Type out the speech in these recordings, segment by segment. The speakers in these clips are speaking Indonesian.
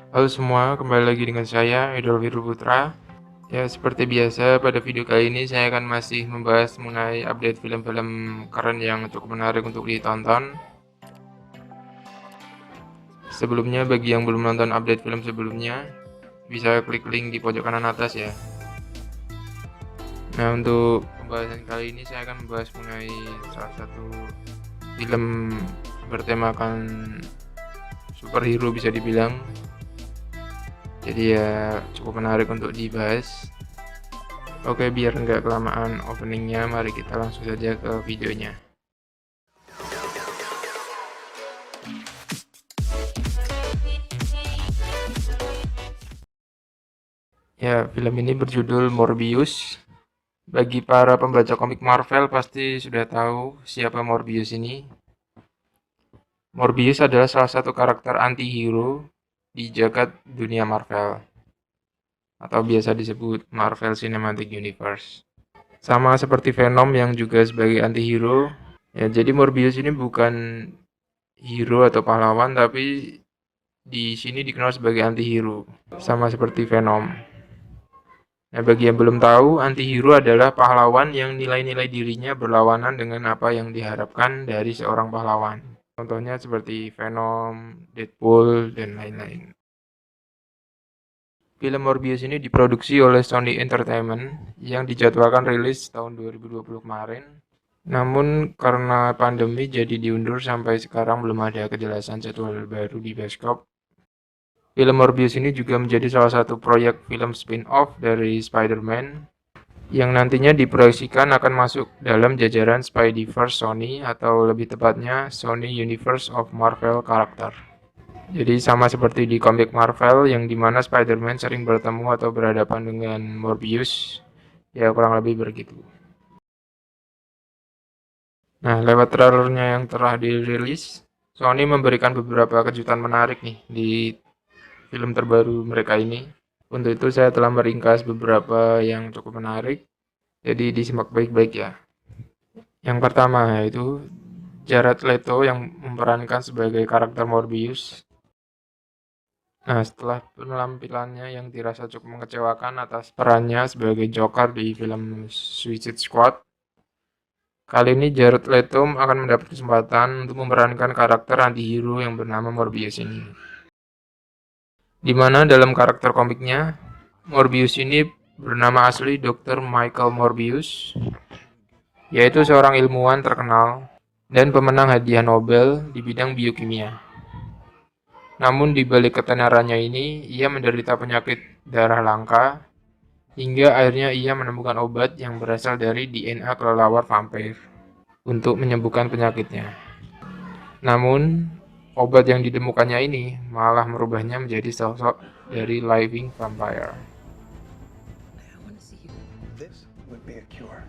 Halo semua, kembali lagi dengan saya, Idol Wiru Putra. Ya, seperti biasa, pada video kali ini saya akan masih membahas mengenai update film-film keren yang cukup menarik untuk ditonton. Sebelumnya, bagi yang belum nonton update film sebelumnya, bisa klik link di pojok kanan atas ya. Nah, untuk pembahasan kali ini saya akan membahas mengenai salah satu film bertemakan superhero bisa dibilang. Jadi ya cukup menarik untuk dibahas. Oke, biar nggak kelamaan openingnya, mari kita langsung saja ke videonya. Ya, film ini berjudul Morbius. Bagi para pembaca komik Marvel pasti sudah tahu siapa Morbius ini. Morbius adalah salah satu karakter anti-hero di jagat dunia Marvel, atau biasa disebut Marvel Cinematic Universe. Sama seperti Venom yang juga sebagai anti-hero. Ya, jadi Morbius ini bukan hero atau pahlawan, tapi di sini dikenal sebagai anti-hero, sama seperti Venom. Nah, bagi yang belum tahu, anti-hero adalah pahlawan yang nilai-nilai dirinya berlawanan dengan apa yang diharapkan dari seorang pahlawan. Contohnya seperti Venom, Deadpool, dan lain-lain. Film Morbius ini diproduksi oleh Sony Entertainment yang dijadwalkan rilis tahun 2020 kemarin. Namun karena pandemi jadi diundur sampai sekarang belum ada kejelasan jadwal baru di bioskop. Film Morbius ini juga menjadi salah satu proyek film spin-off dari Spider-Man yang nantinya diproyeksikan akan masuk dalam jajaran Spideyverse Sony atau lebih tepatnya Sony Universe of Marvel Character. Jadi sama seperti di komik Marvel yang dimana Spider-Man sering bertemu atau berhadapan dengan Morbius, ya kurang lebih begitu. Nah, lewat trailernya yang telah dirilis, Sony memberikan beberapa kejutan menarik nih di film terbaru mereka ini. Untuk itu saya telah meringkas beberapa yang cukup menarik, jadi disimak baik-baik ya. Yang pertama yaitu Jared Leto yang memerankan sebagai karakter Morbius. Nah, setelah penampilannya yang dirasa cukup mengecewakan atas perannya sebagai Joker di film Suicide Squad, kali ini Jared Leto akan mendapat kesempatan untuk memerankan karakter anti-hero yang bernama Morbius ini. Di mana dalam karakter komiknya, Morbius ini bernama asli Dr. Michael Morbius, yaitu seorang ilmuwan terkenal dan pemenang hadiah Nobel di bidang biokimia. Namun di balik ketenarannya ini, ia menderita penyakit darah langka hingga akhirnya ia menemukan obat yang berasal dari DNA kelelawar vampir untuk menyembuhkan penyakitnya. Namun, obat yang ditemukannya ini malah merubahnya menjadi sosok dari living vampire. This would be a cure.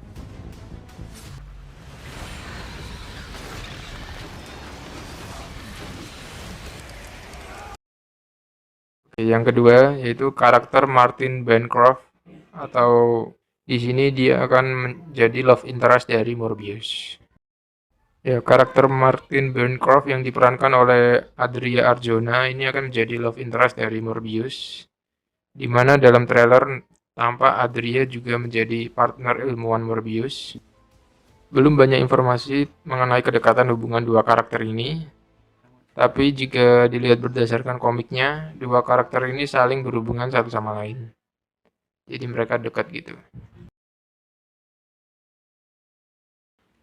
Yang kedua yaitu karakter Martin Bancroft, atau di sini dia akan menjadi love interest dari Morbius. Ya, karakter Martin Bancroft yang diperankan oleh Adria Arjona ini akan menjadi love interest dari Morbius, di mana dalam trailer tampak Adria juga menjadi partner ilmuwan Morbius. Belum banyak informasi mengenai kedekatan hubungan dua karakter ini, tapi jika dilihat berdasarkan komiknya, dua karakter ini saling berhubungan satu sama lain. Jadi mereka dekat gitu.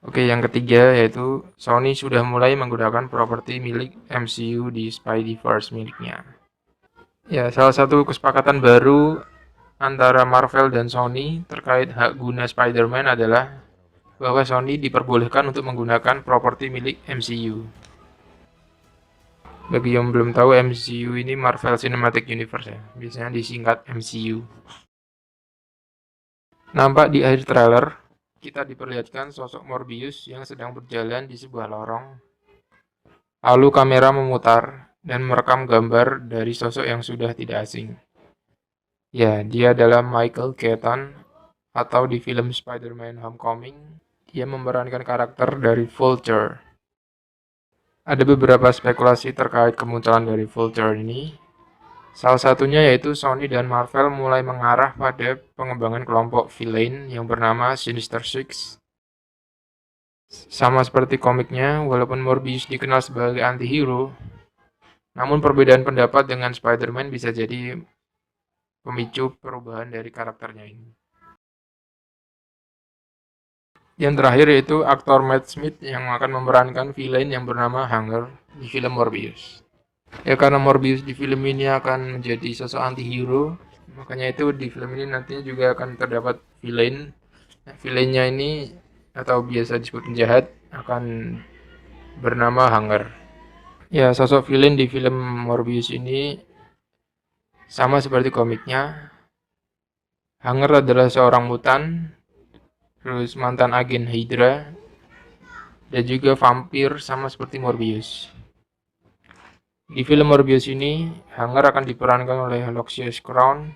Oke, yang ketiga yaitu Sony sudah mulai menggunakan properti milik MCU di Spideyverse miliknya. Ya, salah satu kesepakatan baru antara Marvel dan Sony terkait hak guna Spider-Man adalah bahwa Sony diperbolehkan untuk menggunakan properti milik MCU. Bagi yang belum tahu, MCU ini Marvel Cinematic Universe ya, biasanya disingkat MCU. Nampak di akhir trailer, kita diperlihatkan sosok Morbius yang sedang berjalan di sebuah lorong. Lalu kamera memutar dan merekam gambar dari sosok yang sudah tidak asing. Ya, dia adalah Michael Keaton, atau di film Spider-Man Homecoming, dia memerankan karakter dari Vulture. Ada beberapa spekulasi terkait kemunculan dari Vulture ini. Salah satunya yaitu Sony dan Marvel mulai mengarah pada pengembangan kelompok villain yang bernama Sinister Six. Sama seperti komiknya, walaupun Morbius dikenal sebagai anti-hero, namun perbedaan pendapat dengan Spider-Man bisa jadi pemicu perubahan dari karakternya ini. Yang terakhir yaitu aktor Matt Smith yang akan memerankan villain yang bernama Hunger di film Morbius. Ya karena Morbius di film ini akan menjadi sosok anti-hero, makanya itu di film ini nantinya juga akan terdapat villain. Nah, villainnya ini atau biasa disebut penjahat akan bernama Hunger. Ya, sosok villain di film Morbius ini sama seperti komiknya. Hunger adalah seorang mutan, terus mantan agen Hydra, dan juga vampir sama seperti Morbius. Di film Morbius ini, Hunger akan diperankan oleh Lucius Crown,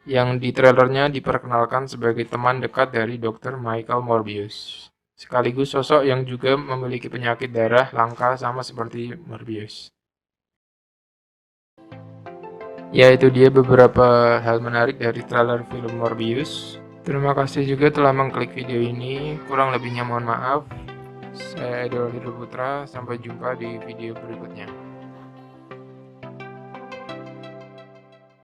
yang di trailernya diperkenalkan sebagai teman dekat dari Dr. Michael Morbius. Sekaligus sosok yang juga memiliki penyakit darah langka sama seperti Morbius. Ya, itu dia beberapa hal menarik dari trailer film Morbius. Terima kasih juga telah mengklik video ini. Kurang lebihnya mohon maaf. Saya Edward Putra. Sampai jumpa di video berikutnya.